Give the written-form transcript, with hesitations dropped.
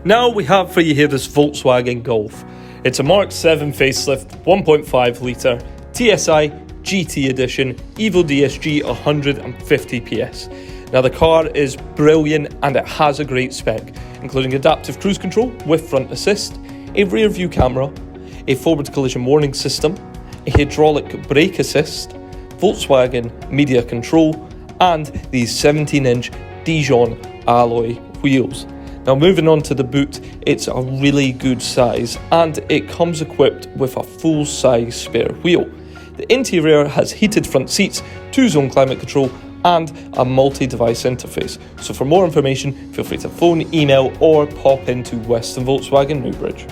Now we have for you here this Volkswagen Golf. It's a Mark 7 facelift, 1.5 litre, TSI GT edition, Evo DSG 150 PS. Now the car is brilliant and it has a great spec, including adaptive cruise control with front assist, a rear view camera, a forward collision warning system, a hydraulic brake assist, Volkswagen media control, and these 17-inch Dijon alloy wheels. Now moving on to the boot, it's a really good size and it comes equipped with a full-size spare wheel. The interior has heated front seats, 2-zone climate control and a multi-device interface. So for more information, feel free to phone, email or pop into Western Volkswagen Newbridge.